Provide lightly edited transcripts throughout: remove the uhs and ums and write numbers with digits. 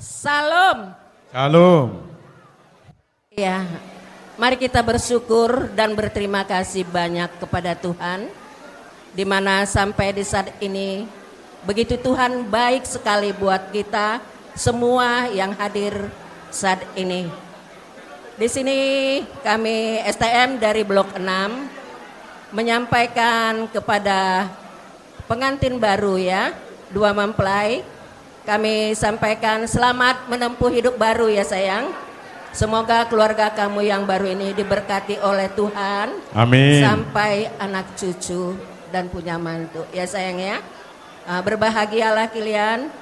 Salam. Shalom. Ya, mari kita bersyukur dan berterima kasih banyak kepada Tuhan, di mana sampai di saat ini begitu Tuhan baik sekali buat kita semua yang hadir saat ini. Di sini kami STM dari Blok 6 menyampaikan kepada pengantin baru ya, 2 mempelai. Kami sampaikan selamat menempuh hidup baru ya sayang. Semoga keluarga kamu yang baru ini diberkati oleh Tuhan. Amin. Sampai anak cucu dan punya mantu ya sayang ya. Berbahagialah kalian.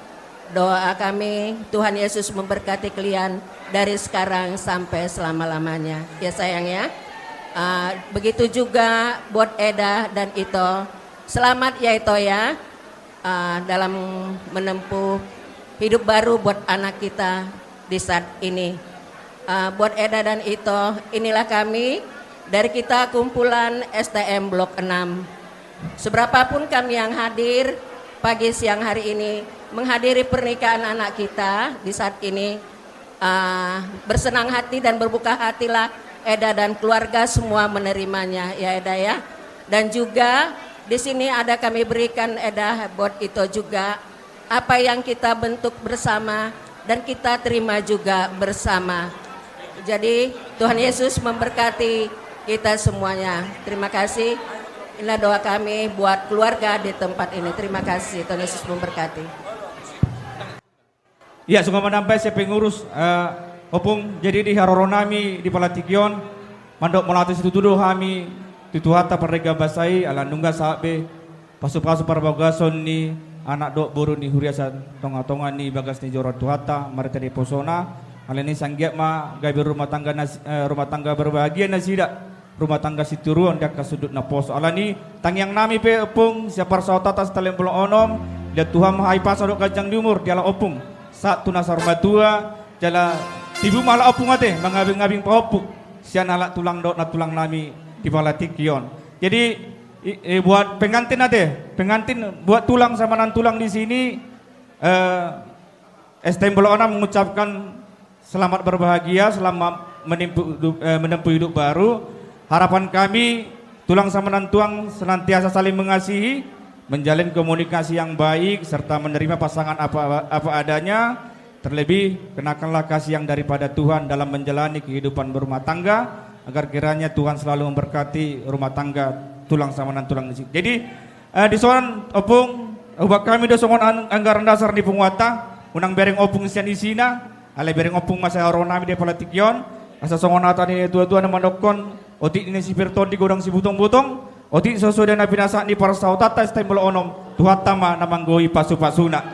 Doa kami Tuhan Yesus memberkati kalian dari sekarang sampai selama-lamanya ya sayang ya. Begitu juga buat Eda dan Ito. Selamat ya Ito ya. Dalam menempuh hidup baru buat anak kita di saat ini. Buat Eda dan Ito, inilah kami dari kita kumpulan STM Blok 6. Seberapapun kami yang hadir pagi siang hari ini menghadiri pernikahan anak kita di saat ini, bersenang hati dan berbuka hatilah Eda dan keluarga semua menerimanya ya Eda ya. Dan juga di sini ada kami berikan Eda buat itu juga apa yang kita bentuk bersama dan kita terima juga bersama. Jadi Tuhan Yesus memberkati kita semuanya. Terima kasih. Inilah doa kami buat keluarga di tempat ini. Terima kasih. Tuhan Yesus memberkati. Ya, sungguh menampai saya pengurus opung jadi di haroronami di Palatikion mandok melatih situ tuduh kami tutuhata perrega basai ala nungga sabe pasu-pasu parabagason ni anak dok buru ni huriasan tonga-tonga ni bagas ni jorot tuhata mereka di posona ala ni sanggiat ma gabi rumah tangga berbahagia nasida rumah tangga situruan dak kasudut na pos ala ni tangyang nami pe opung siapa sautata setalem belum onom lihat Tuhan mahai pasal dok kajang diumur diala opung saat tunasar matua jala ibu malah opung ate mengabing-abing paopuk sian alak tulang dok na tulang nami di Palatikion. Jadi buat pengantin buat tulang sama nan tulang di sini STM Blok 6 mengucapkan selamat berbahagia selamat menempuh hidup baru. Harapan kami tulang sama nan tulang senantiasa saling mengasihi, menjalin komunikasi yang baik serta menerima pasangan apa adanya. Terlebih kenakanlah kasih yang daripada Tuhan dalam menjalani kehidupan berumah tangga, agar kiranya Tuhan selalu memberkati rumah tangga tulang sama nan tulang di sini. Jadi di soal opung ubah kami do songon anggaran dasar di Punguata unang bereng opung sian di sina ale bereng opung masa ronami di Palatikion asa songon ata ni tua-tua na mandokon oti ini si Pirton di godang si butong-butong oti sesuai dengan binasa ni para sautata stembel onom tuhatama namanggoi pasu-pasuna.